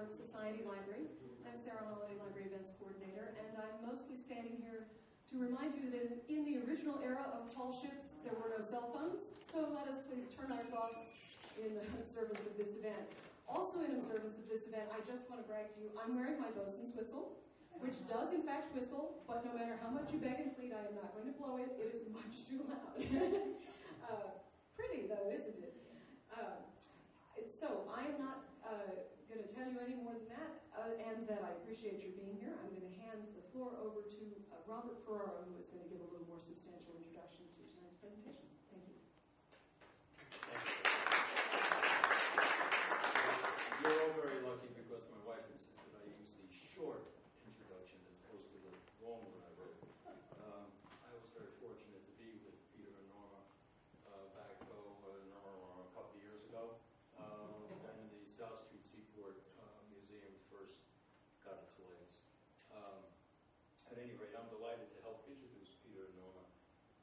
York Society Library. I'm Sarah Holiday, Library Events Coordinator, and I'm mostly standing here to remind you that in the original era of tall ships, there were no cell phones, so let us please turn ours off in observance of this event. Also in observance of this event, I just want to brag to you, I'm wearing my bosun's whistle, which does in fact whistle, but no matter how much you beg and plead, I am not going to blow it. It is much too loud. Pretty though, isn't it? So I am not going to tell you any more than that, and that I appreciate your being here. I'm going to hand the floor over to Robert Ferraro, who is going to give a little more substantial introduction to tonight's presentation. Thank you. You're all very lucky because my wife insisted I use the short introduction as opposed to the long one I wrote. I was very fortunate to be with Peter and Norma back a couple of years ago when the South Street Seaport Museum first got its legs. At any rate, I'm delighted to help introduce Peter and Norma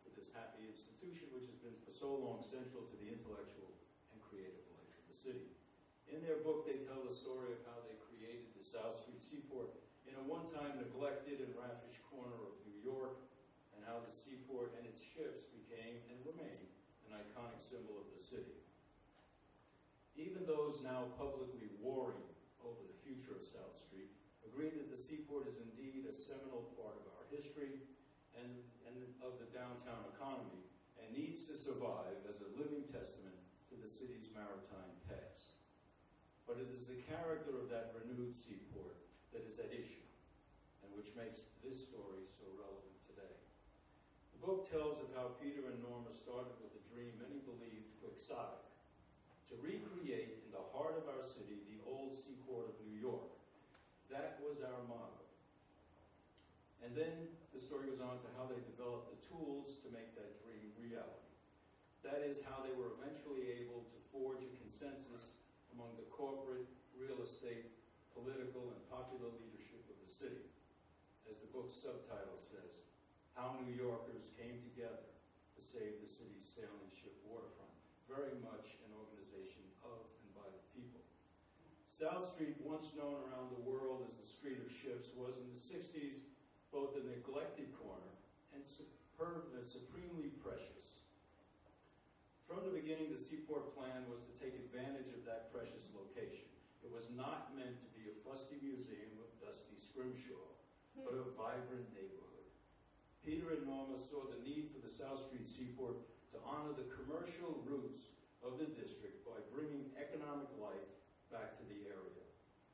to this happy institution which has been for so long central to the intellectual and creative life of the city. In their book, they tell the story of how they created the South Street Seaport in a one-time neglected and raffish corner of New York, and how the seaport and its ships became and remain an iconic symbol of the city. Even those now publicly warring over the future of South Street agree that the seaport is indeed a seminal part of our history and of the downtown economy, and needs to survive as a living testament to the city's maritime past. But it is the character of that renewed seaport that is at issue, and which makes this story so relevant today. The book tells of how Peter and Norma started with a dream many believed quixotic, to recreate in the heart of our city the old seaport of New York. That was our motto. And then the story goes on to how they developed the tools to make that dream reality. That is how they were eventually able to forge a consensus among the corporate, real estate, political, and popular leadership of the city. As the book's subtitle says, How New Yorkers Came Together to Save the City's Sailing Ship Waterfront. Very much an organization of and by the people. South Street, once known around the world as the Street of Ships, was in the 60s both a neglected corner and superb and supremely precious. From the beginning, the Seaport plan was to take advantage of that precious location. It was not meant to be a fusty museum of dusty scrimshaw, but a vibrant neighborhood. Peter and Norma saw the need for the South Street Seaport to honor the commercial roots of the district by bringing economic life back to the area.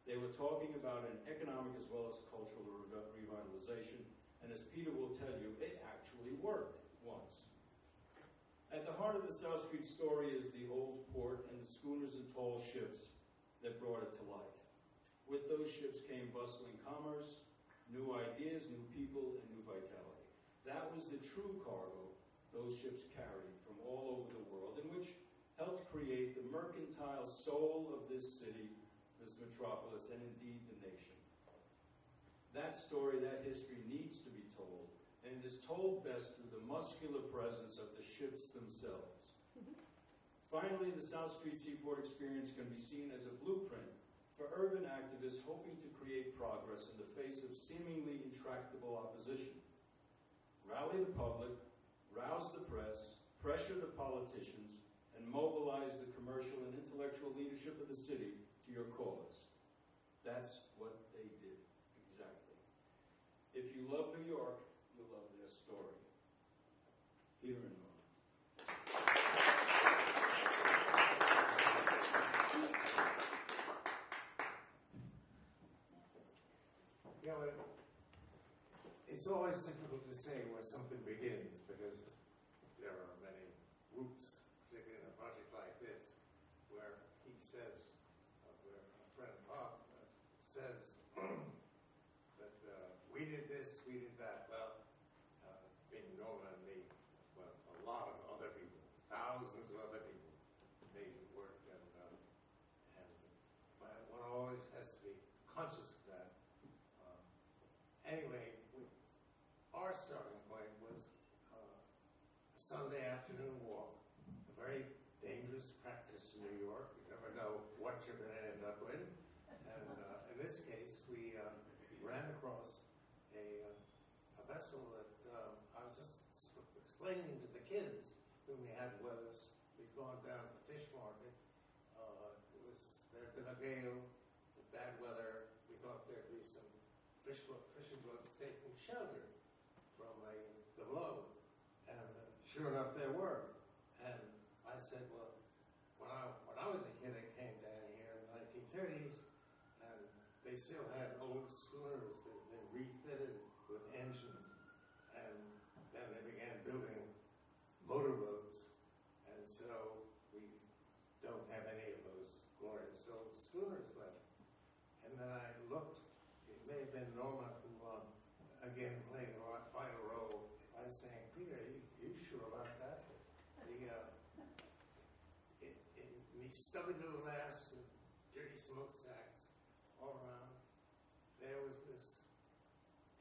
They were talking about an economic as well as cultural revitalization, and as Peter will tell you, it actually worked once. At the heart of the South Street story is the old port and the schooners and tall ships that brought it to life. With those ships came bustling commerce, new ideas, new people, and new vitality. That was the true cargo those ships carried from all over the world, and which helped create the mercantile soul of this city, this metropolis, and indeed the nation. That story, that history needs to be told, and it is told best through the muscular presence of the ships themselves. Finally, the South Street Seaport experience can be seen as a blueprint for urban activists hoping to create progress in the face of seemingly intractable opposition. Rally the public, rouse the press, pressure the politicians, and mobilize the commercial and intellectual leadership of the city to your cause. That's what they did, exactly. If you love New York, you'll love their story. Peter and Norma. You know, it's always difficult to say where something begins because there are many roots, particularly in a project like this, where he says, where a friend Bob says that we did this, we did that. Well, being Norma and me, well, a lot of other people, thousands of other people made it work, and one always has to be conscious of that. Anyway, our starting point was a Sunday afternoon walk, a very dangerous practice in New York. You never know what you're going to end up with. And vessel that I was just explaining to the kids whom we had with us. We'd gone down to the fish market. There had been a gale, with bad weather. We thought there'd be some fishing boats taking shelter from the blow. And sure enough, there were. And I said, well, when I was a kid, I came down here in the 1930s, and they still had old schooners that had been refitted with engines. And then they began building motorboats. And so we don't have any of those glorious old schooners left. And then I looked, it may have been Norma who, again, played a vital role by saying, Peter, you sure about that? These stubby little ass and dirty smokestacks all around, there was this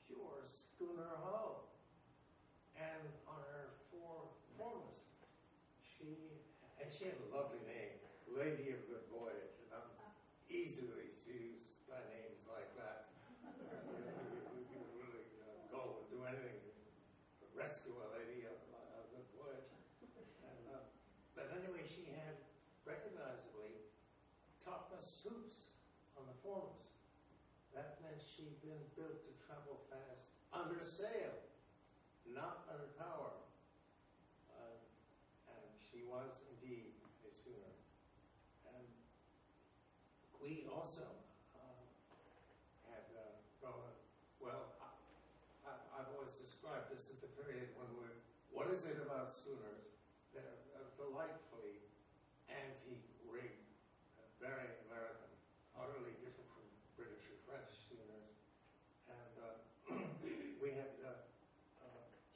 pure schooner hull. And on her foremost, she had a lovely name, Lady of Good Voyage, and I'm easily seduced by names like that. You can really go and do anything to rescue a lady of Good Voyage. And, but anyway, she had recognizably topmast hoops on the foremost. That meant she'd been built to travel fast under sail, not under power. And she was indeed a schooner. And we also had grown, well, I've always described this as the period when what is it about schooners? They're delightfully antique rig, very American, utterly different from British or French schooners. And we had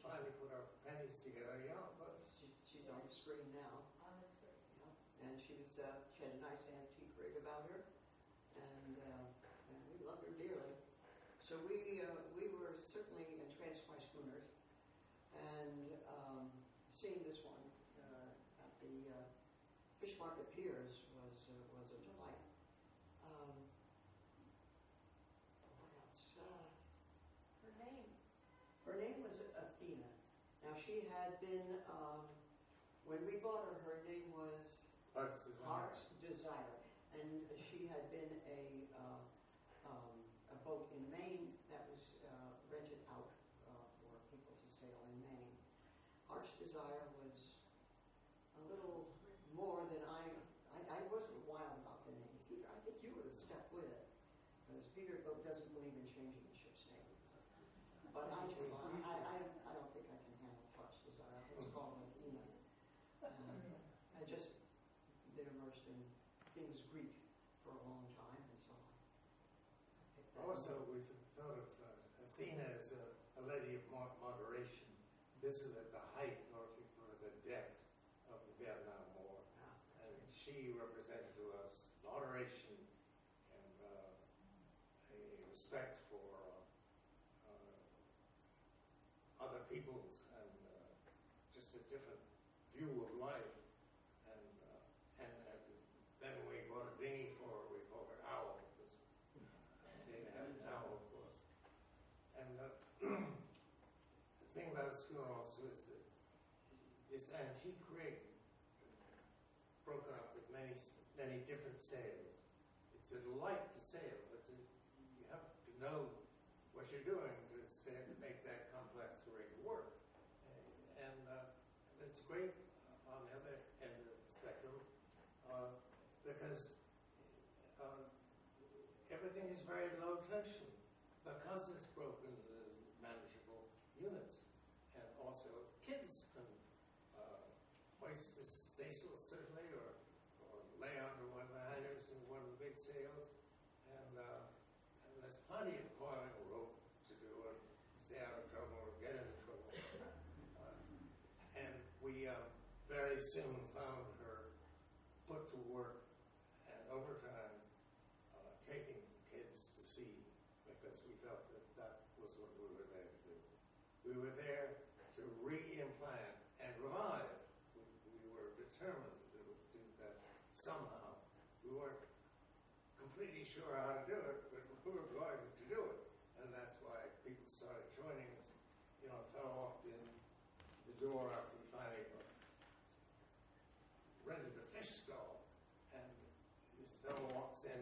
finally put our pennies together. Yeah, but she's on the screen now. On the screen. Yeah. And she had a nice antique rig about her, and we loved her dearly. So we were certainly entranced by schooners, and seeing this one at the Fish Market Piers was a delight. What else? Her name. Her name was Athena. Now she had been, when we bought her name was Heart's Desire, and she had been a boat in Maine that was rented out for people to sail in Maine. Heart's Desire was a little more than I wasn't wild about the name. Peter, I think you would have stuck with it, because Peter doesn't believe in changing the ship's name. But I don't think I can handle Heart's Desire. Let's call it Athena. I just been immersed in things Greek for a long time, and so I picked that also up. we thought of Athena as a lady of moderation. This is at the height, or the depth of the Vietnam War. And she represented to us moderation and a respect for other peoples and just a different view of life. And then we bought a dinghy for her. We called her Owl, because they had an owl, of course. And the thing about a schooner also is that this antique rig, broken up with many different sails. It's a delight to sail. You have to know what you're doing to make that complex rig work. And it's great on the other end of the spectrum because everything is very low tension because it's broken into manageable units. And also kids can hoist the staysail certainly, or lay under one of the hangers in one of the big sails, and there's plenty of coiling rope to do and stay out of trouble or get into trouble. And we very soon found her put to work and overtime taking kids to sea, because we felt that was what we were there to do. We were there to re-implant and revive. We were determined to do that somehow. We weren't completely sure how to do it, but we were going to do it. And that's why people started joining us. door after we finally rented a fish stall, and this fellow walks in,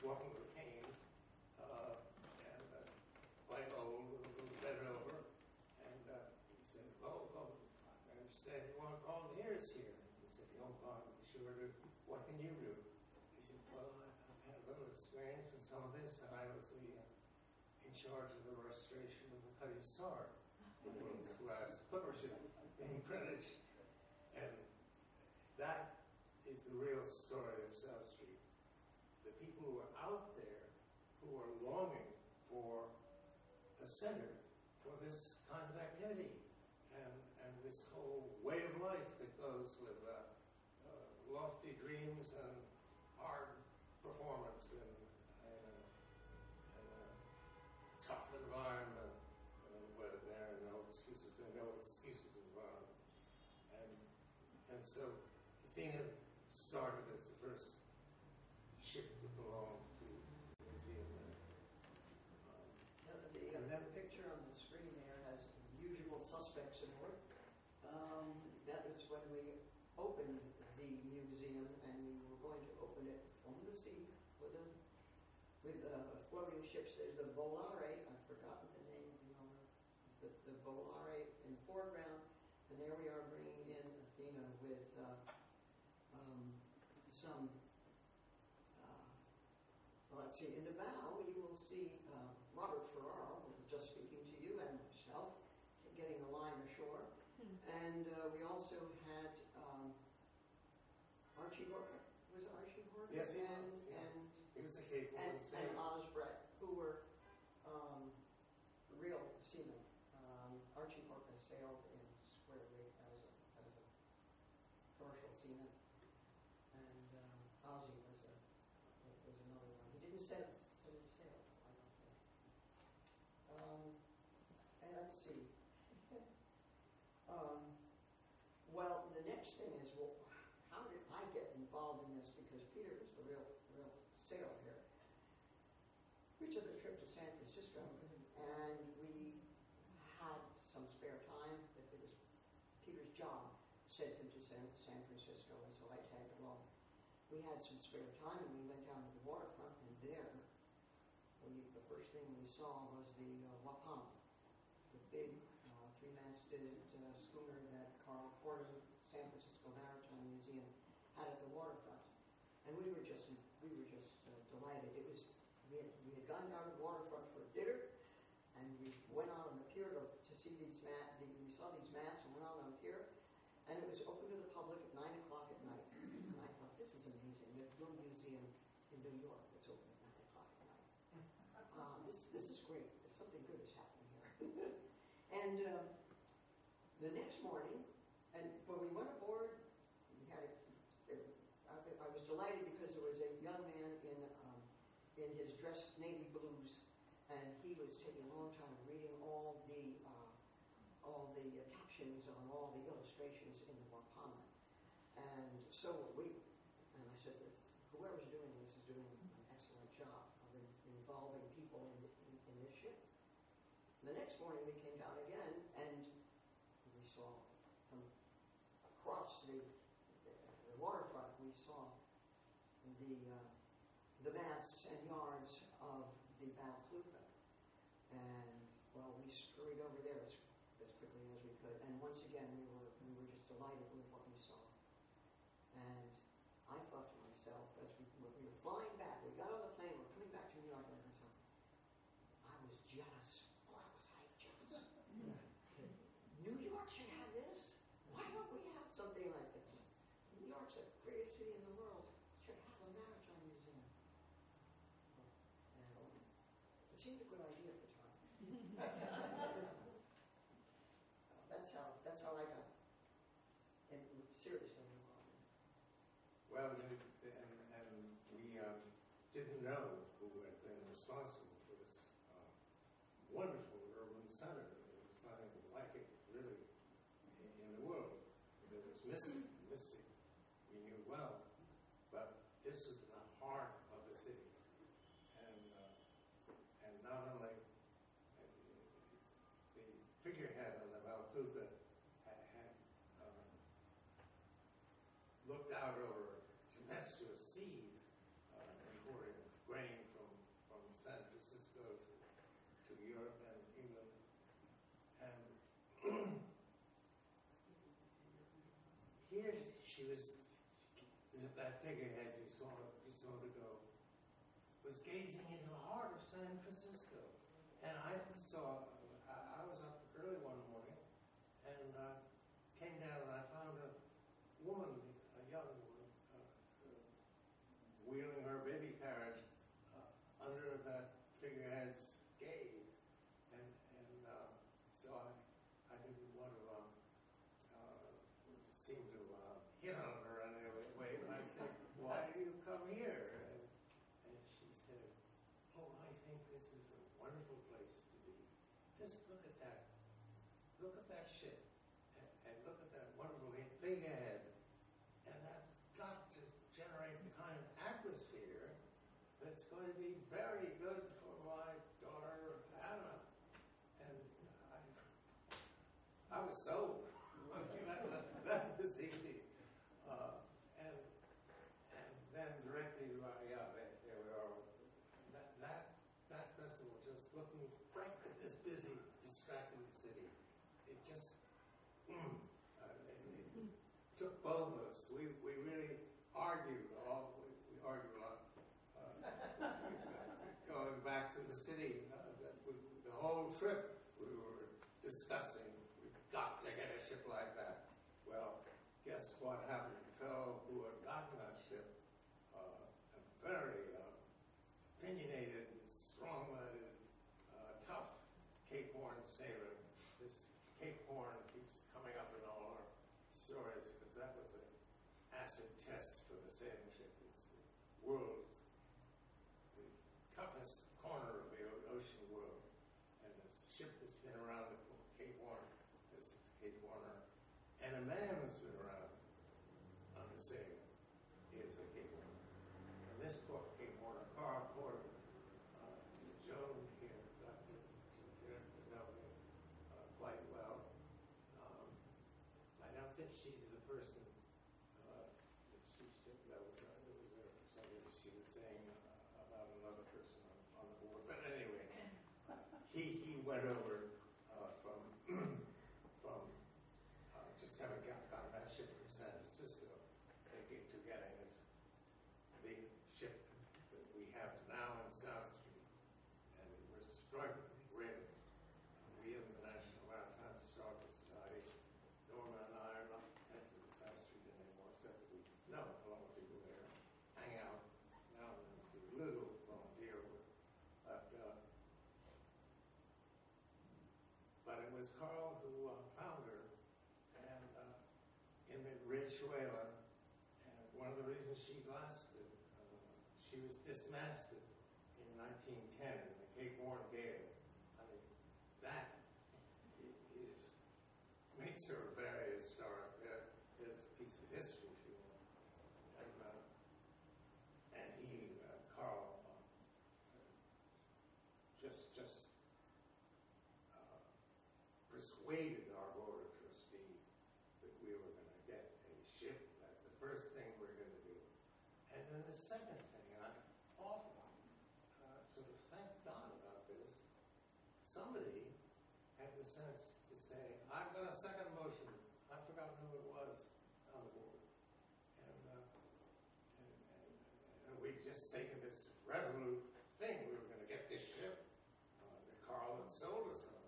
walking with a cane, and quite old, with a little bent over, and he said, oh, I understand you want to call the ears here. And he said, oh, God, be sure to, what can you do? He said, well, I've had a little experience in some of this, and I was in charge of the restoration of the Cutty Sark, the world's last clipper ship in Greenwich. And that is the real story of South Street. The people who are out there, who are longing for a center for this kind of activity, and this whole way of life that goes with lofty dreams and hard performance and tough environment, where there are no excuses environment. And so Athena started as the first ship that belonged to the museum. The picture on the screen there has usual suspects aboard. That was when we opened the museum, and we were going to open it from the sea with floating ships. There's the Volare. I've forgotten the name of the owner. The Volare in the foreground, and there we are bringing in Athena with some. Let's see. In the bow, you will see Robert Ferraro, who was just speaking to you, and myself, getting the line ashore. And we also had Archie Horka. Was it Archie Horka? Yes, and he was a capable and Oz Brett, who were real seamen. Archie Horka sailed in Square Rig as a commercial seaman, and Ozzy was another one. He didn't sail, I don't think. And let's see. Well, the next thing is, well, how did I get involved in this? Because Peter is the real sailor here. We took a trip to San Francisco, and we had some spare time. It was Peter's job sent him to San Francisco, and so I tagged along. We had some spare time, and we went down to the waterfront, and there, the first thing we saw was the Wapama, the big three-masted schooner that Carl Porter, San Francisco Maritime Museum, had at the waterfront, and we were just delighted. It was we had gone down to the waterfront for dinner, and we went out on the pier to see these we saw these masts and went out on the pier, and it was open to the public at 9 o'clock at night. And I thought, this is amazing. There's no museum in New York that's open at 9 o'clock at night. This is great. There's something good is happening here. And the next morning, when we went aboard, I was delighted because there was a young man in his dress navy blues, and he was taking a long time reading all the captions on all the illustrations in the Wapama. And so and I said that whoever's doing this is doing an excellent job of involving people in this ship. The next morning we came down again, and we saw from across the waterfront, we saw the masts and yards of the Balclutha. And well, we scurried over there as quickly as we could. And once again, we were just delighted with what we saw. And I thought to myself, as we were flying back, we got on the plane, we're coming back to New York, and I was jealous. Boy, was I jealous. New York should have this. Why don't we have something like this? New York's the greatest city in the world. Should have a maritime museum. And it seemed a good idea at the time. That's how I got seriously involved. Well, and we didn't know who had been responsible for this wonderful urban center. There was nothing like it really in the world. It was missing. We knew well, but this was the heart of the city, and not only the figurehead on the Balclutha had she was, that figurehead you saw ago, was gazing into the heart of San Francisco. And I was up early one morning and came down and I found a woman, a young woman, wheeling her baby carriage under that figurehead's gaze. And so I didn't want to seem to hit on her in any way, but I said, why do you come here? And she said, oh, I think this is a wonderful place to be. Just look at that. Look at that ship. And look at that wonderful figurehead. And that's got to generate the kind of atmosphere that's going to be very good for my daughter, Anna. And I was sold. That was easy. And then directly, there we are. That festival, just looking right at this busy, distracted city. It just, it took both of us. We really argued we argued a lot. Going back to the city, the whole trip we were discussing, we've got to get a ship like that. Well, guess what happened? The fellow who had gotten that ship, a very opinionated, strong-minded, tough Cape Horn sailor. This Cape Horn keeps coming up in all our stories because that was the acid test for the sailing ship. It's the world's the toughest corner of the ocean world. And this ship that's been around the Cape Horn is Cape Horner. And a man that's been around under sailing is a Cape Horner. And this Cape Horner, Carl Porter, Joan here got to know him quite well. I don't think she's the person. She said there was something she was saying about another person on the board. But anyway, he went over from just having gotten that ship from San Francisco to getting this big ship that we have now in South Street. And we're struggling, really. We in the National Maritime Historical Society, Norma and I are not connected to South Street anymore, except that we know a lot of people there, hang out now and then, do a little volunteer work. But it was Carl who found her, and in the Riachuelo, and one of the reasons she lasted, she was dismasted in 1910 in the Cape Horn gale. I mean, that makes her very historic. There's a piece of history, if you will. And he, Carl, just persuaded our board of trustees that we were going to get a ship. That's the first thing we're going to do. And then the second thing, and I often sort of thank God about this, somebody had the sense to say, I've got a second motion. I've forgotten who it was on the board. And we'd just taken this resolute thing. We were going to get this ship that Carl had sold us on.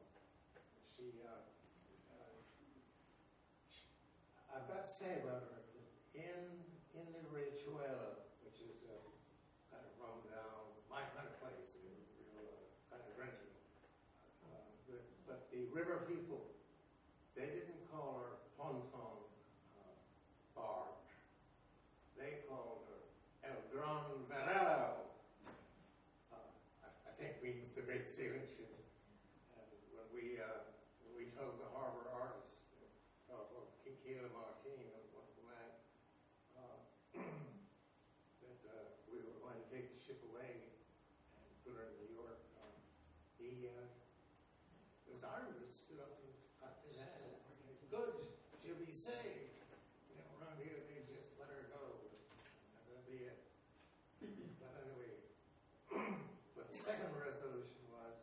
I've got to say about her, in the Riachuelo, which is a kind of run down, my kind of place, real kind of rented. But the river people, they didn't call her ponton barge. They called her El Gran Verano. I think means the great sailing ship. And when we told the harbor artist, Kikila Martin, a wonderful man, that we were going to take the ship away and put her in New York, those Irish stood up and clapped his hands. Good, she'll be saved. You know, around here they just let her go. And that'll be it. But anyway, but the second resolution was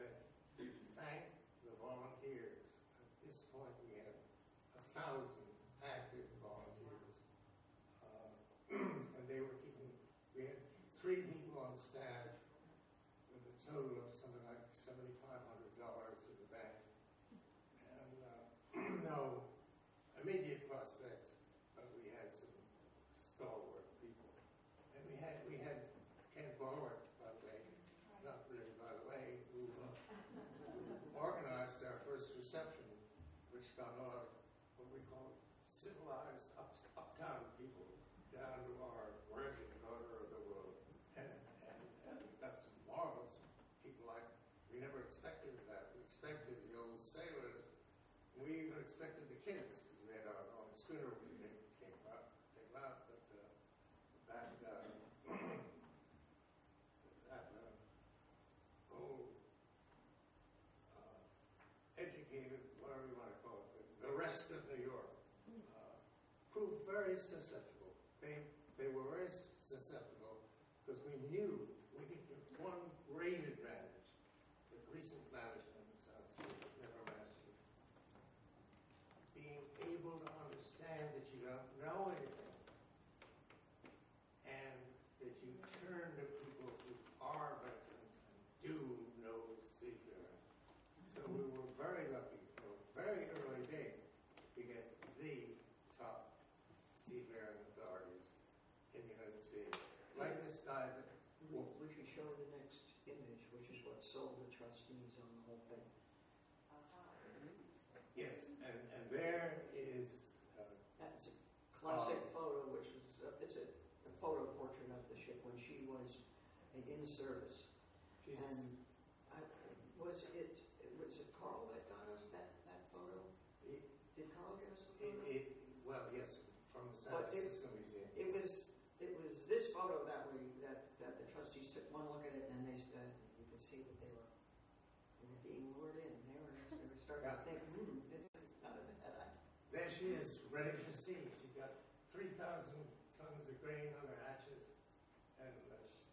that we thank the volunteers. At this point we had 1,000 active volunteers. stalwart people. And we had Ken Barwick, by the way, not really by the way, who organized our first reception, which got a lot of what we call civilized uptown people down to our worship corner of the world. And we got some marvelous people like, we never expected that. We expected the old sailors. We even expected the kids, because we had our own schooner we could take out. But educated, whatever you want to call it, the rest of New York, proved very susceptible. They were very susceptible because we knew we could get one great advantage that recent management in South Street never mastered. Being able to understand that you don't know anything and that you turn to people who are veterans and do know seafaring. So we were very lucky from a very early day to get the top seafaring authorities in the United States. Like this guy that We should show the next image, which is what sold the trustees on the whole thing. yes, and there is That's a classic photo, which was it's a photo portrait of the ship when she was in service. she's And was it Carl that got us that photo? Did Carl get us the photo? well, yes, from the San But Francisco Museum. It was this photo that the trustees took one look at it, and you could see that they were being lured in. They were starting to think, this is not a bad idea. There she is, ready for sea. She's got 3,000 tons of grain on her hatches, and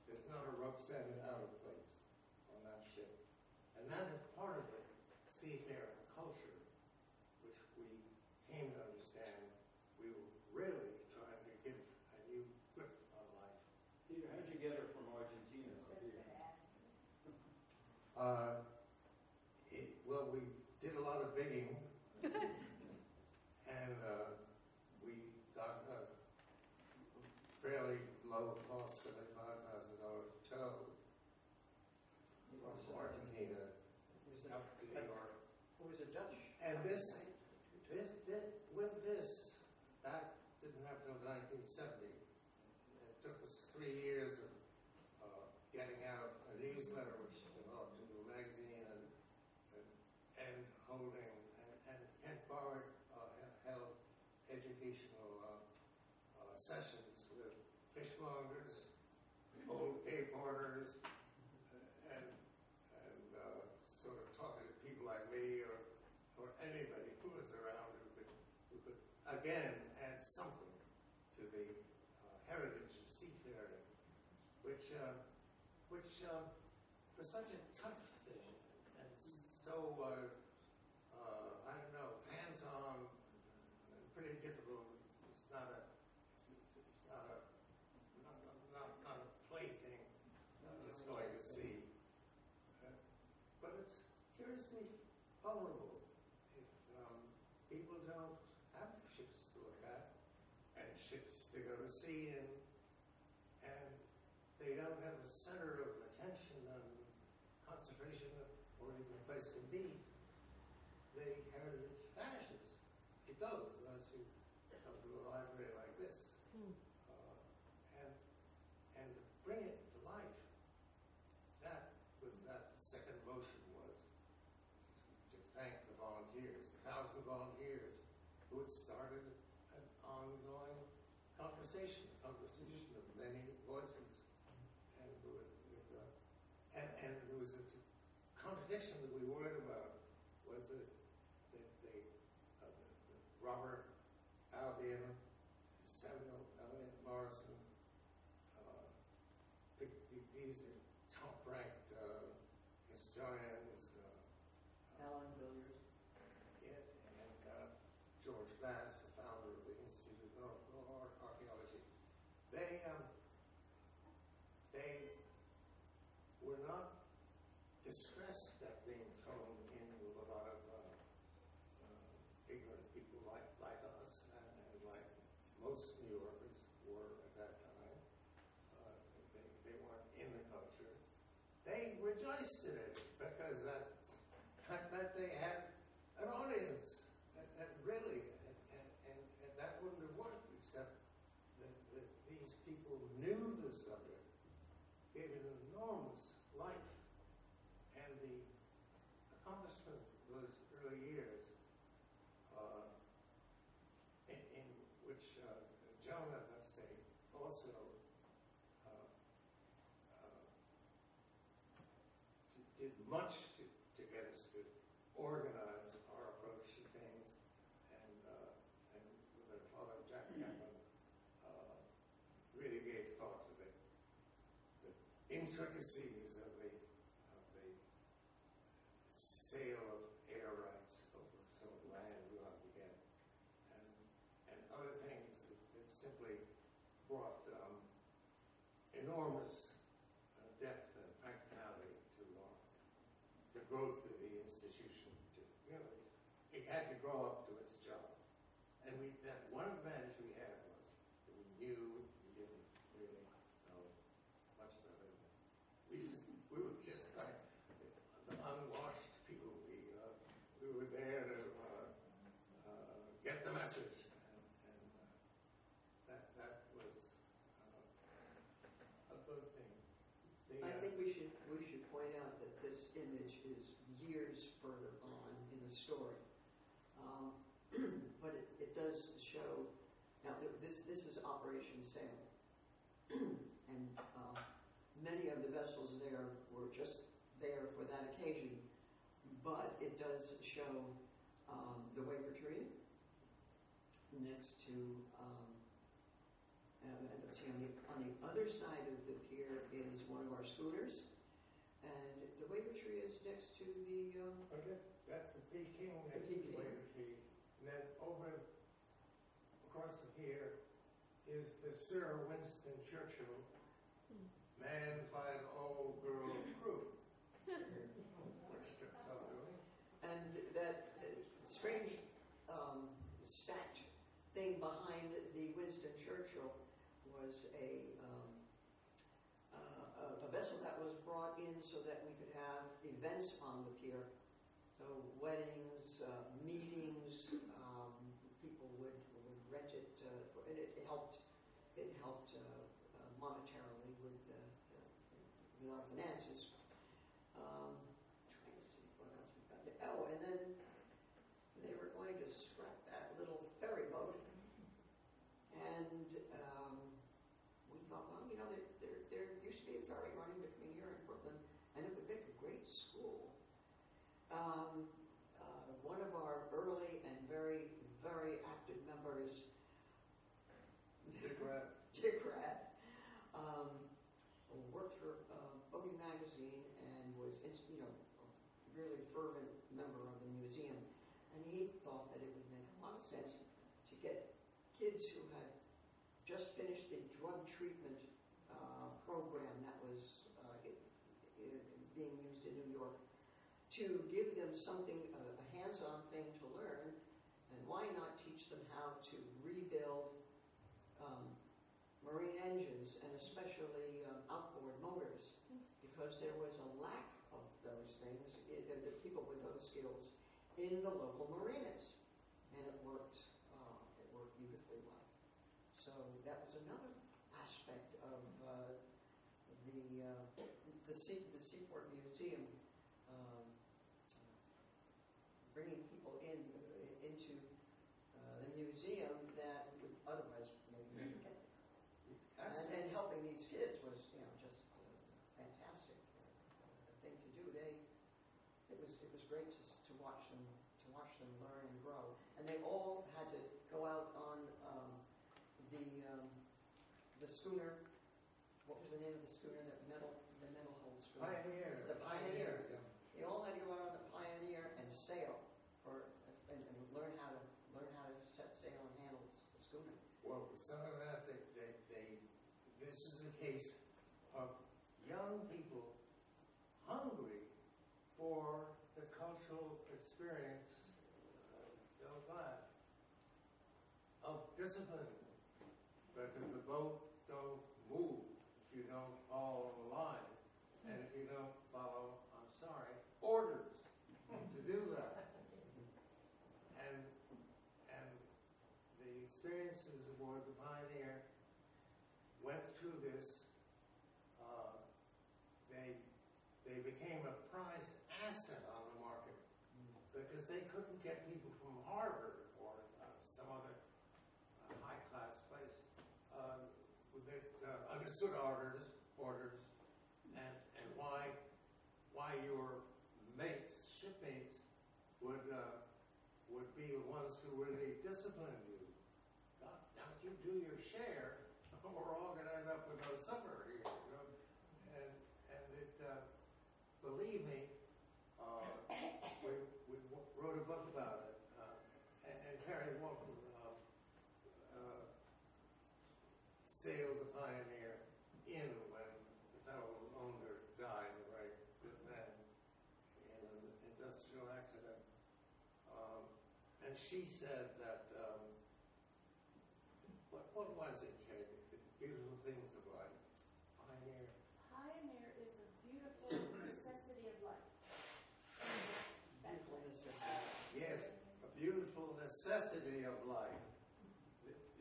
there's not a rope's end out of place on that ship. And that is part of the seafaring culture, which we came to understand. We were really trying to give a new grip on life. Peter, how'd you get her from Argentina to here? Well, we did a lot of digging, and we got a fairly low cost, $75,000 tow from Argentina out to New York. It was a Dutch. And with this, that didn't happen until 1970. It took us 3 years of getting out a newsletter, which developed into a magazine, and holding, and Kent Barwick held educational sessions with fishmongers, old Cape Horners, and sort of talking to people like me or anybody who was around who could again add something to the heritage of seafaring, which for such a tough thing and so I don't know, hands-on and pretty difficult. It's not a plaything. Just going to sea, but it's curiously vulnerable if people don't have ships to look at and ships to go to sea in, and they don't have a center of attention and concentration or even a place to be. The heritage vanishes. It goes unless you come to a library like this. And to bring it to life, that second motion was to thank the volunteers, 1,000 volunteers who had started an ongoing conversation of many voices, and it was a contradiction that we worried about was that Robert Albion, Samuel Eliot Morrison, these are top-ranked historians, Alan Villiers. and George Bass, the founder of the Institute of Archaeology. They were not distressed at being thrown in with a lot of ignorant people like us, and like most New Yorkers were they rejoiced in it because that meant they had an audience. And really, and that wouldn't have worked except that these people knew the subject, gave it an enormous life. And the accomplishment of those early years, in which Jonah, let's say, also did much to get us to organize our approach to things, and with our father Jack Kaplan really gave thought to the intricacies of the sale of air rights over some of the land we ought to get, and other things that simply brought enormous depth and practicality to the growth of the institution. It had to grow up to its job. And that one advantage we had was that we knew we didn't really know much about it. We were just like the unwashed people. We were there to get the message. And that was a good thing. I think we should point out that this image is years further on in the story, but it does show. Now this is Operation Sail, and many of the vessels there were just there for that occasion. But it does show the waiver tree next to. Let's see, on the other side of the pier is one of our schooners, and the waiver tree is next to the. That's the Peking next to the waiver tree, and then over across the pier is the Sir Winston Churchill, manned by an all-girl crew. And that strange stacked thing behind the Winston Churchill was a vessel that was brought in so that we could have events on the pier. So weddings, meetings, people would rent it, and it helped monetarily with our finances. Trying to see what else we got there. Oh, and then they were going to scrap that little ferry boat, and we thought, well, there used to be a ferry running between here and Brooklyn, and it would make a great school. One of our early and very, very active members, Dick Rat, worked for Boogie Magazine and was, a really fervent member of the museum. And he thought that it would make a lot of sense to get kids who had just finished the drug treatment program that was being used in New York, to give them something, a hands-on thing to learn, and why not teach them how to rebuild marine engines, and especially outboard motors, because there was a lack of those things, the people with those skills, in the local marinas, and it worked beautifully well. So that was another aspect of the Seaport Museum, bringing people into the museum that would otherwise maybe never get there. And helping these kids was, just fantastic thing to do. It was great to watch them learn and grow. And they all had to go out on the schooner. What was the name of the schooner? The metal hull schooner. Pioneer. The Pioneer. Yeah. They all had to go out on the Pioneer and sail and learn how to set sail and handle the schooner. Well, some of that, this is a case of young people hungry for the cultural experience of discipline. Because the boat don't move if you don't follow the line. And if you don't follow, I'm sorry, orders to do that. And the experiences aboard the Pioneer went through this. They became a prized asset on the market because they couldn't get people from Harvard or some other high-class place that understood orders, and why your mates, shipmates, would be the ones who really disciplined you. God, now if you do your share, we're all going to end up with no supper here. You know? And it, believe me, we wrote a book about it, and Terry Walker sailed the Pioneer in when the fellow who owned her died, a very good man, in an industrial accident. And she said that, what was it, Kay? Beautiful things of life. Pioneer. Pioneer is a beautiful necessity of life. Beautiful necessity. Yes, a beautiful necessity of life.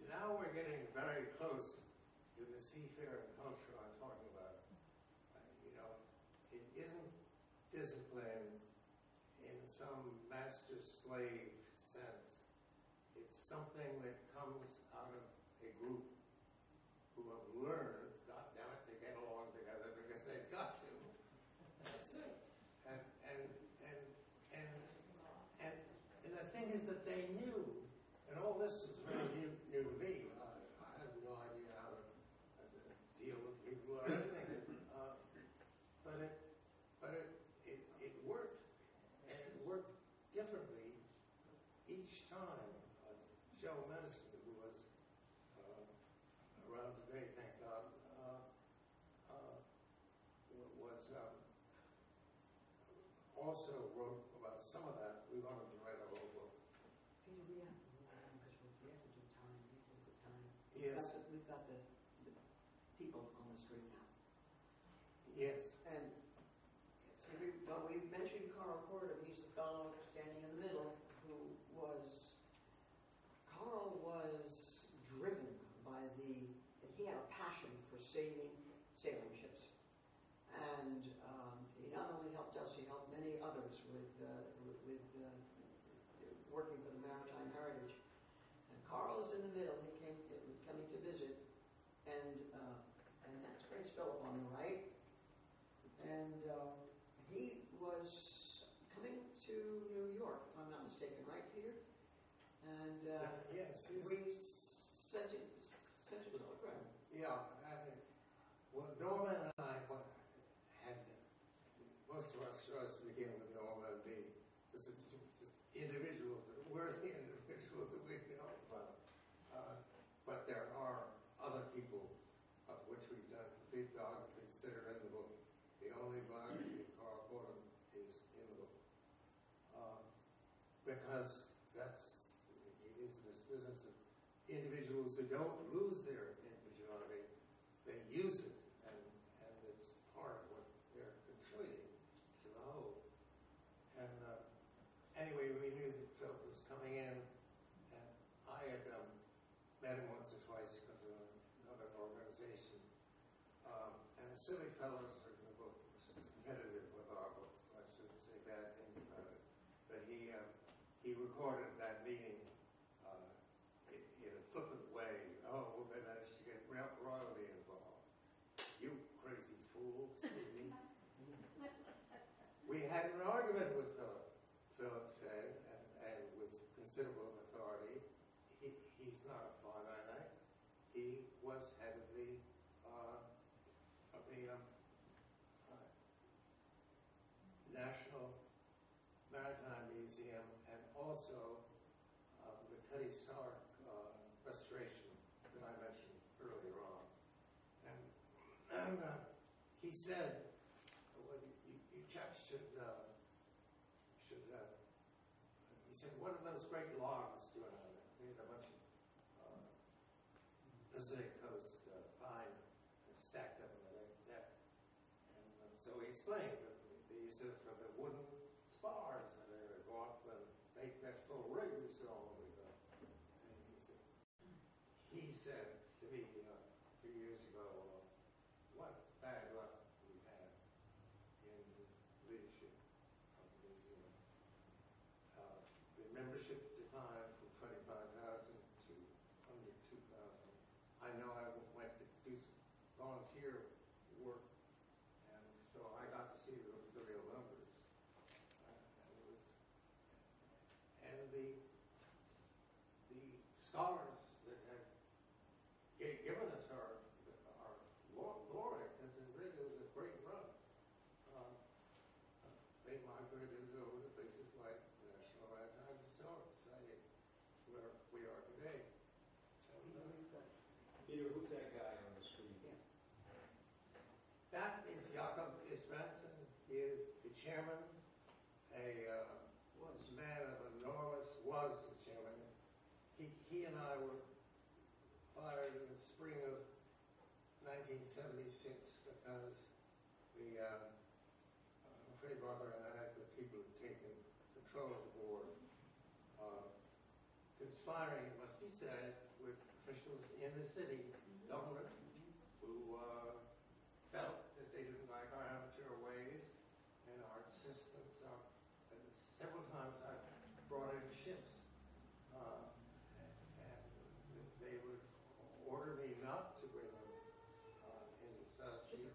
Now we're getting very close to the seafaring culture I'm talking about. You know, it isn't discipline in some master-slave sense. It's something that comes out of a group who have learned, God damn it, to get along together because they've got to. That's it. And the thing is that they knew, and all this was very new to me. I had no idea how to deal with people or anything. But it worked, and it worked differently each time. Joe Medicine, who was around today, thank God, also wrote about some of that. We wanted to write a whole book. Peter, we have to move on because we have to do time. We have to look at time. Yes. We've got the people on the screen now. Yes. And so we've mentioned Carl Porter. He's the fellow standing in the middle Carl was driven by he had a passion for sailing ships. And he not only helped us, he helped many others with working for the Maritime Heritage. And Carl is in the middle. He coming to visit, and that's Prince Philip on the right. And he was coming to New York, if I'm not mistaken, right, Peter? And yes. we sent him a telegram. Yeah. Well, Norma and I had most of our shows begin with Norma and me. This is individuals that were the individuals that we know about. But there are other people of which we've done complete biographies that are in the book. The only biography of Carl Porter is in the book. Because it is this business of individuals who don't lose their individuality, they use it, and it's part of what they're contributing to the whole. And anyway, we knew that Phil was coming in, and I had met him once or twice because of another organization. And the silly fellows are in the book, which is competitive with our books, so I shouldn't say bad things about it. But he recorded that meeting in a flippant way. Oh, we're going to get royalty involved. You crazy fools. We had an argument with Philip. Philip said, and with considerable authority, he's not a fly-by-night. He was head of the National Maritime Museum, and also the Cutty Sark restoration that I mentioned earlier on. And he said, well, you chaps should he said, what are those great logs doing on there? They had a bunch of Pacific Coast pine stacked up in the deck. And So he explained that these are from the wooden spars that are going to go up and make that full rig we saw when we go. And he said to me a few years ago, what bad luck we had in leadership of the museum. The membership declined from 25,000 to under 2,000. I know I went to do some volunteer work, and so I got to see the real numbers. And the scholars that had given us our laureate, as it really was a great run. They migrated over to places like the National Maritime Historical Society, where we are today. Peter, who's that guy on the screen? Yes. That is Jakob Ismanson. He is the chairman, man of enormous, was the chairman. He and I were fired in the spring of 1976 because I'm afraid Robert and I, the people who'd taken control of the board, conspiring, it must be said, with officials in the city government who felt that they didn't like our amateur ways and our systems. Several times I brought in ships, and they would order me not to bring them in South Street.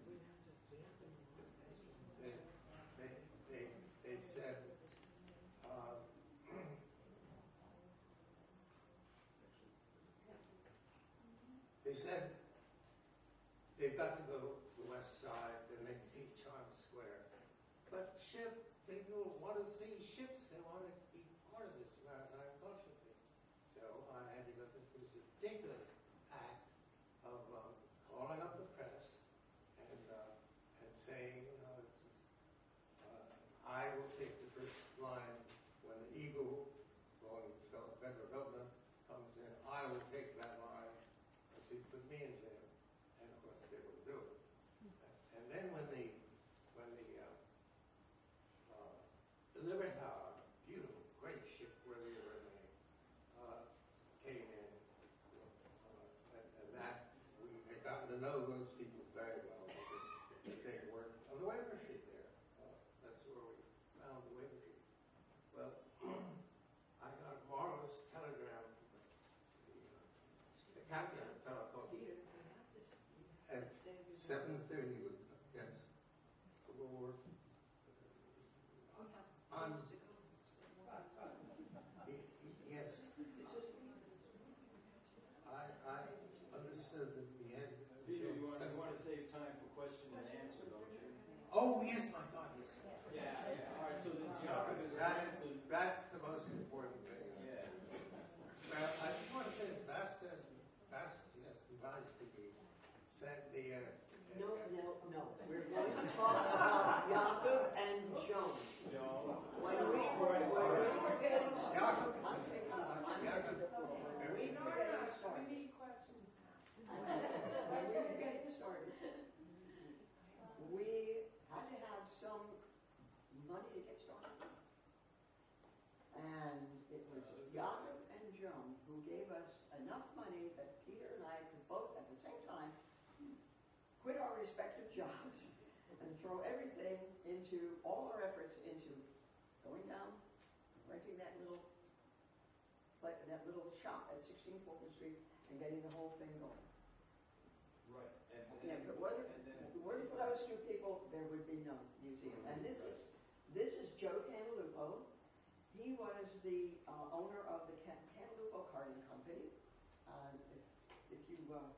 They said, they've got to go to the west side, then they can see Charles Square. But they don't want to see ships, they want to be part of this maritime culture thing. So I had to go through this ridiculous act of calling up the press and saying, I will take the first line when the Eagle, going to the federal government, comes in, I will take that line, and so you put me in jail. And of course they would do it. And then when the Libertar, beautiful, great ship, worthy of our name, came in, and that we had gotten to know those people very well because they worked on the Waver Street there. That's where we found the Waver Street. Well, I got a marvelous telegram from the captain of the telecom Peter, at 7:30. Yes, over. Yes. I understood that we had. Peter, you want to save time for question and answer, don't you? Oh yes, my God, yes. Yeah. All right. So this Jakob is that's the most important thing. Yeah. Well, I just want to say that Vastas said the. No. We're going to talk about Jakob and Joan. No. When we were getting started, I'm taking the floor. When we were getting started. We need questions now. When we were getting started, we had to have some money to get started. And it was Jakob and Joan who gave us enough money that Peter and I could both at the same time quit our respective jobs and throw everything into, all our efforts into going down, renting that little shop at 16 Fulton Street and getting the whole thing going. Right. And if it weren't for those two people, there would be no museum. And this is Joe Cantalupo. He was the owner of the Cantalupo Carding Company. If you are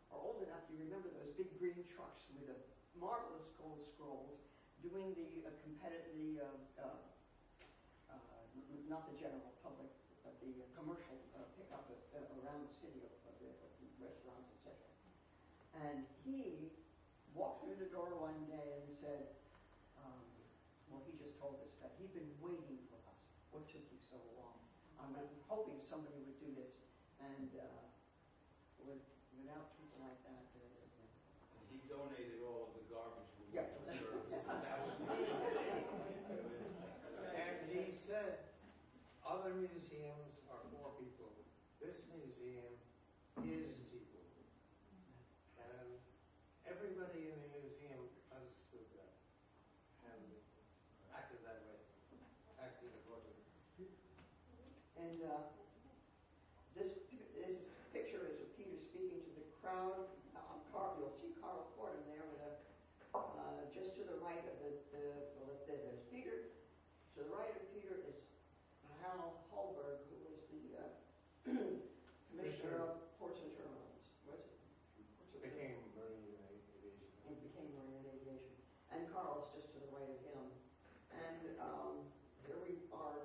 old enough, you remember those big green trucks with the marvelous gold scrolls doing the not the general public, but the commercial pickup around the city of the restaurants, etc. And he walked through the door one day and said, well, he just told us that he'd been waiting for us. What took you so long? I'm hoping somebody would do this. And without people like that, He donated all of the garbage we yeah. served. other museums are for people. This museum is people. And everybody in the museum understood that and acted that way, acted accordingly. And this picture is of Peter speaking to the crowd. You'll see Carl Fordham there with just to the right of there's Peter. To the right of Peter is Hal Holberg, who was the Commissioner of Ports and Terminals. Was it? Became Marine Aviation. He became Marine Aviation. And Carl's just to the right of him. And here we are.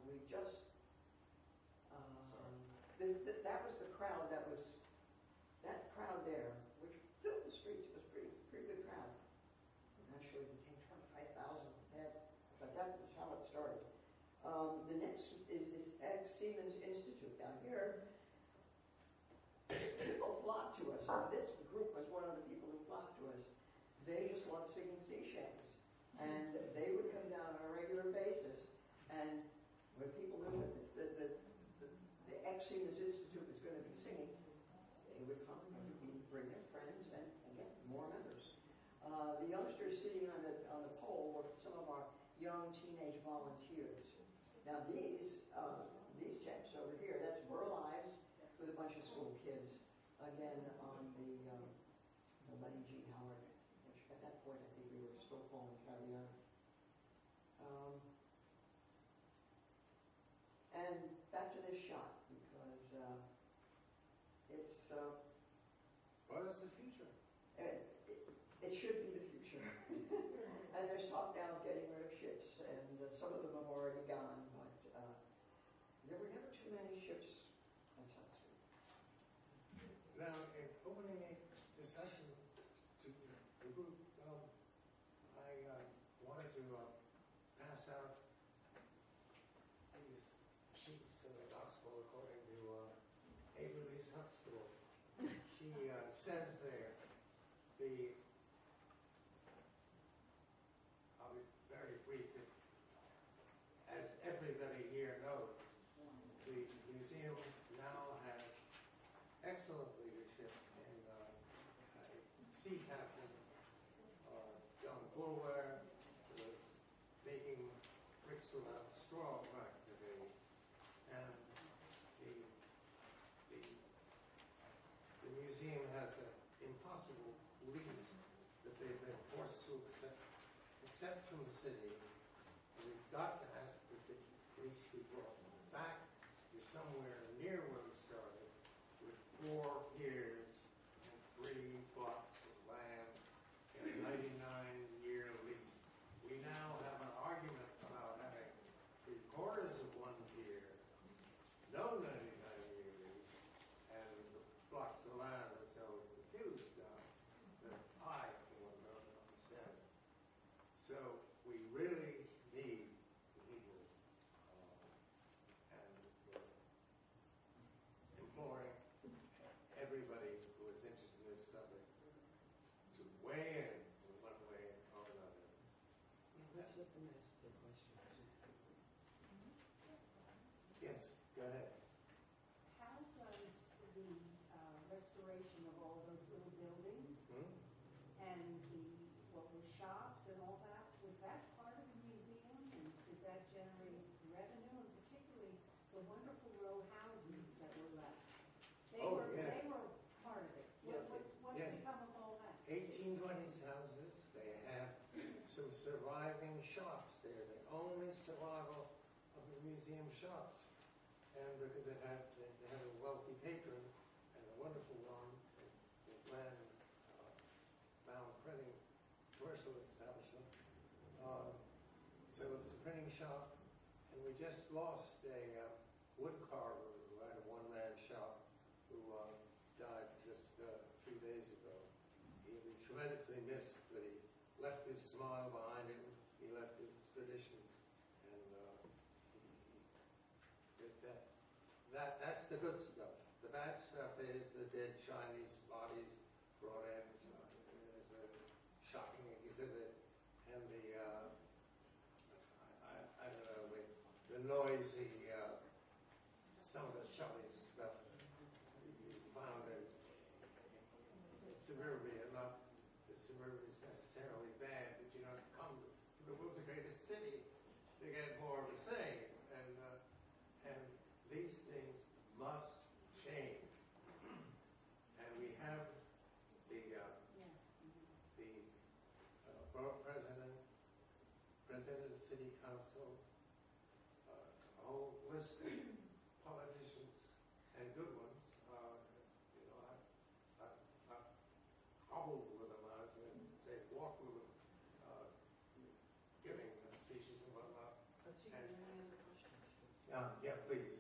We just that was the crowd that crowd there, which filled the streets, was pretty good crowd. Eventually became 25,000 head, but that was how it started. The next is this ex-Siemens Institute. Now here, people flock to us. This group was one of the people who flocked to us. They just love singing sea shanties. And they would come down on a regular basis, and when people knew that the ex-Siemens Institute was going to be singing, they would come and bring their friends and get more members. The youngsters sitting on the pole were some of our young teenage volunteers. Now these chaps over here, that's Burl Ives with a bunch of school kids. Again, on the Lenny G. Howard, which at that point I think we were still calling Caviar. And back to this shot, because it's... What is the future? It should be the future. And there's talk now of getting rid of ships, and some of them have already gone, but there were never too many ships on South Street. Now, in opening a discussion to the group, I wanted to pass out these sheets of the gospel according to Averly's Huxtable. She says there, I'll be very brief, as everybody here knows, the museum now has excellent leadership in Sea Captain John Bulwer, who is making bricks without straw practically, and the museum has an impossible lease that they've been forced to accept from the city. And we've got to ask that the lease be brought back to somewhere near where we started, with 4 piers and 3 plots of land and a 99-year lease. We now have an argument about having 3/4 of 1 pier, no 99-year lease, and the blocks of land are so confused now that I will not understand. So we really need people, and imploring everybody who is interested in this subject to weigh in one way or another. Let's let them ask their questions. Yes, go ahead. How does the restoration of all those little buildings and what were shops and all that, was that part of the museum? And did that generate revenue? And particularly the wonderful row houses that were left. They were part of it. What's Yes. become of all that? 1820s houses, they have some surviving shops. They're the only survival of the museum shops. And because they had a wealthy patron and a wonderful one, the grand bound printing commercial establishment. So it's a printing shop, and we just lost a wood carver who had a one-man shop who died just a few days ago. He'll be tremendously missed, but he left his smile behind him, he left his traditions, and that's the good stuff. The bad stuff is the dead Chinese bodies brought in as a shocking exhibit, and the I don't know, the noisy suburbia, not that suburbia is necessarily bad, but you know, come to the world's greatest city to get more of a say. And these things must change. And we have the borough president, president of the city council, a whole list of politicians and good ones. You know, I hobbled with them, I was going to say walk with them, giving speeches and whatnot. Let's see, any other questions? Yeah, please.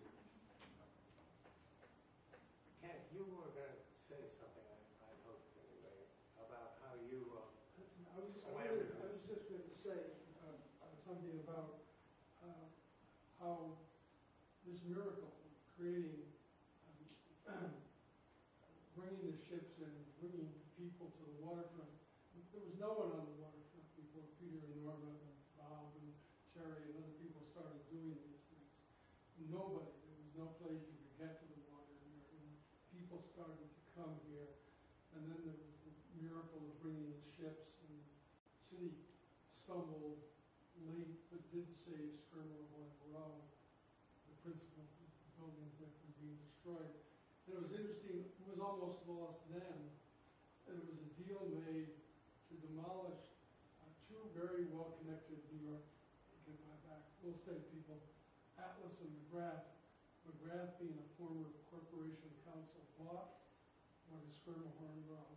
Kent, you were going to say something, I hope, anyway, about how you I was swam with just going to say something about how this miracle of creating, bringing the ships and bringing people to the waterfront. There was no one on the waterfront before Peter and Norma and Bob and Terry and other people started doing these things. Nobody. There was no place you could get to the water. And people started to come here. And then there was the miracle of bringing the ships, and the city stumbled late, but did save Skirmerhorn Row, the principal buildings there from being destroyed. And it was interesting, it was almost lost then, and it was a deal made to demolish two very well-connected New York, forget my back, real estate people, Atlas and McGrath. McGrath being a former corporation counsel bought what is Skirmerhorn Row.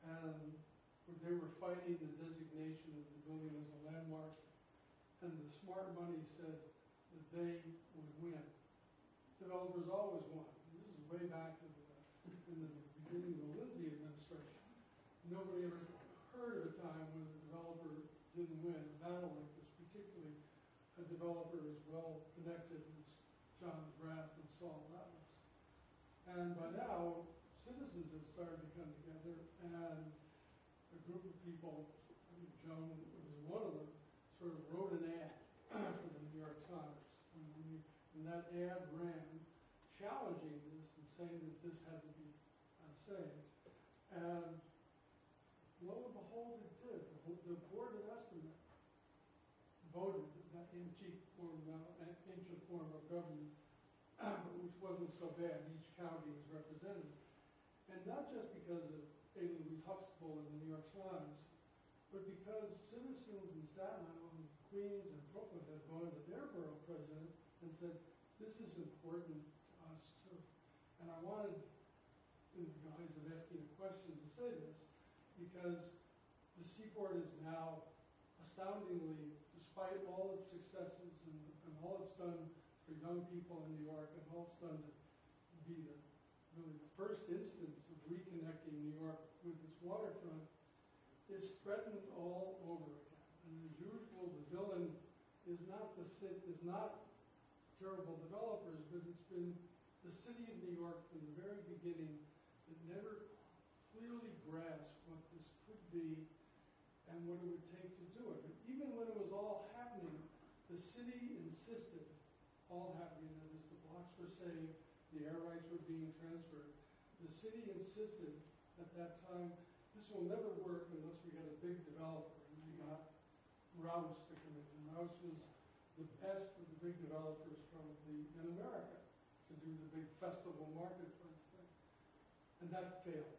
And they were fighting the designation of the building as a landmark, and the smart money said that they would win. Developers always won. This is way back in the beginning of the Lindsay administration. Nobody ever heard of a time when a developer didn't win a battle like this, particularly a developer as well connected as John McGrath and Saul Atlas. And by now, citizens have started to come together, and a group of people, I think Joan was one of them, sort of wrote an ad for the New York Times. And that ad ran challenging this and saying that this had to be saved. And lo and behold, it did. The Board of Estimate voted that ancient form of government, which wasn't so bad. Each county was represented. And not just because of A. Louise Huxtable in the New York Times, but because citizens in Staten Island, Queens, and Brooklyn had gone to their borough president and said, this is important to us too. And I wanted, in the guise of asking a question, to say this, because the seaport is now astoundingly, despite all its successes and all it's done for young people in New York, and all it's done to be really the first instance of reconnecting New York with its waterfront, is threatened all over again. And as usual, the villain is not terrible developers, but it's been the city of New York from the very beginning that never clearly grasped what this could be and what it would take to do it. But even when it was all happening, the city insisted, all happening, that is, the blocks were saved, the air rights were being transferred. The city insisted at that time, this will never work unless we get a big developer. And we got Rouse to come in. And Rouse was the best of the big developers probably in America to do the big festival marketplace thing. And that failed.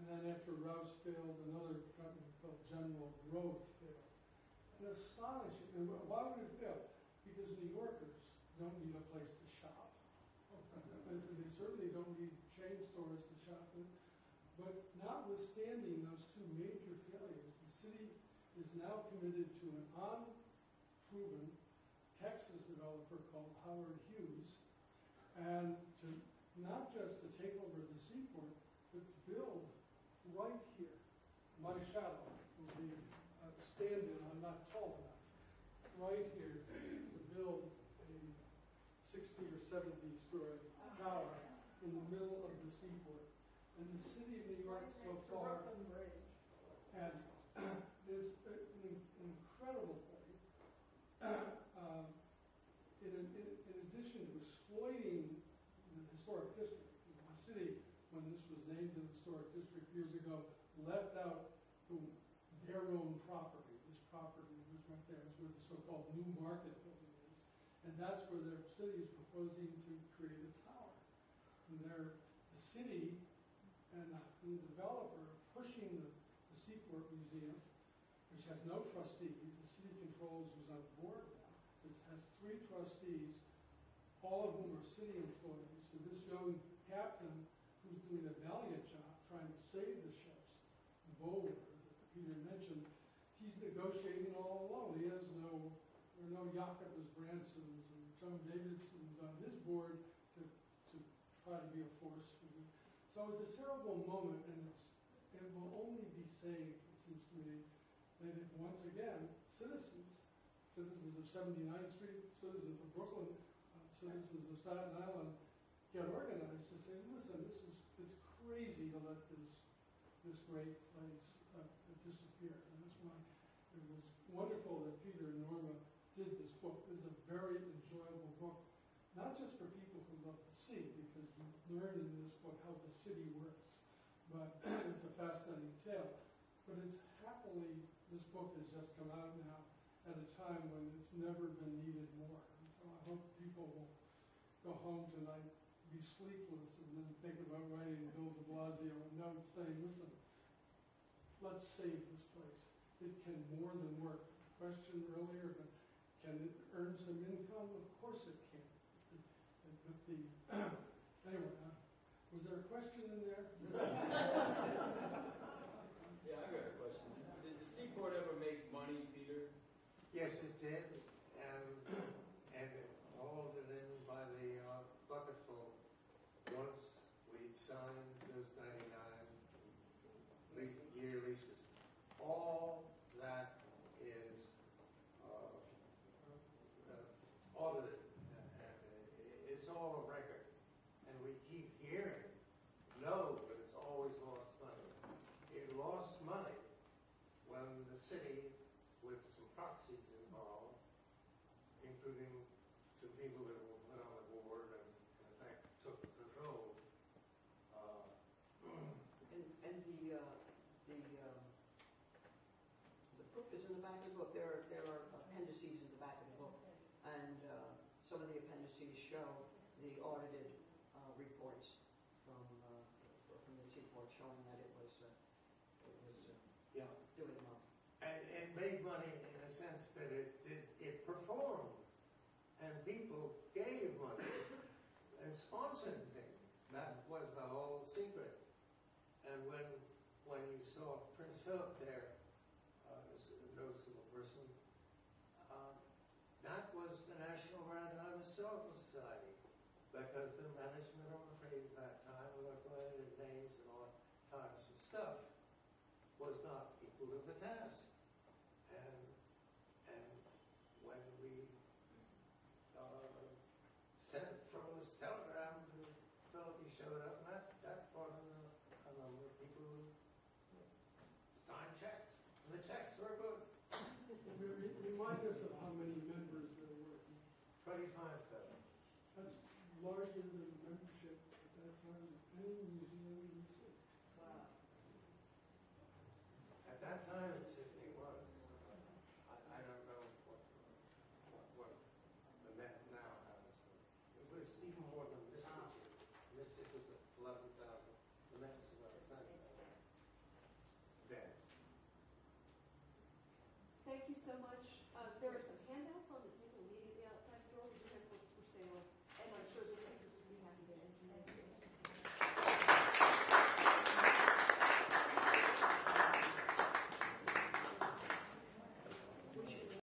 And then after Rouse failed, another company called General Growth failed. And astonishing. And why would it fail? Because New Yorkers don't need a place to shop. And they certainly don't need chain stores to shop in. But notwithstanding those two major failures, the city is now committed to an unproven Texas developer called Howard Hughes, and to not just to take over the seaport, but to build right here. My shadow will be standing, I'm not tall enough, right here to build a 60 or 70 story tower in the middle of the seaport. And the city of New York so far had this an incredible thing. In addition to exploiting the historic district, the city, when this was named an historic District years ago left out their own property. This property was right there. It's where the so-called New Market building is. And that's where their city is proposing to create a tower. And the city and the developer are pushing the Seaport Museum, which has no trustees. The city controls who's on the board now. It has 3 trustees, all of whom are city employees. So this young captain, who's doing a valiant job trying to save the ships, the bowler that Peter mentioned, he's negotiating all alone. There are no Jacobus Bransons or John Davidsons on his board to try to be a force for them. So it's a terrible moment, and it will only be saved, it seems to me, that if once again citizens of 79th Street, citizens of Brooklyn, citizens of Staten Island get organized to say, listen, it's crazy to let this great place disappear. And that's why it was wonderful that Peter and Norma did this book. This is a very enjoyable book, not just for people who love the sea, because you learn in this book how the city works, but it's a fascinating tale. But this book has just come out now at a time when it's never been needed more. And so I hope people will go home tonight, be sleepless, and then think about writing Bill de Blasio a note saying, listen, let's save this place. It can more than work. The question earlier, but can it earn some income? Of course it can. Anyway, was there a question in there? Yeah, I got a question. Did the Seaport ever make money, Peter? Yes, it did, and it hauled it in by the bucketful. Once we signed those 99-year leases, all that is audited. It's all a record, and we keep hearing, no, but it's always lost money. It lost money when the city, with some proxies involved, including some people that were put on the board and in fact took control. The proof is in the back of the book. There are appendices in the back of the book, and some of the appendices show the audited reports from the Seaport showing that it was doing well. And it made money in a sense that it performed, and people gave money and sponsored things. That was the whole secret. And when you saw Prince Philip there, as a noticeable person, that was the National Maritime Historical Society, because the management, I'm afraid, at that time, without going into names and all that tiresome stuff, was not equal to the task. And when we sent Frolis telegram to Philip, he showed up, and that brought in a number of people who signed checks, and the checks were good. Remind us of how many members there were. 25,000. That's larger than the membership at that time of any museum in the city. Wow. At that time, it certainly was. I don't know what the Met now has. It was even more than Mystic. Mystic was at 11,000. The Met was about 10,000. Then. Thank you so much. There are some handouts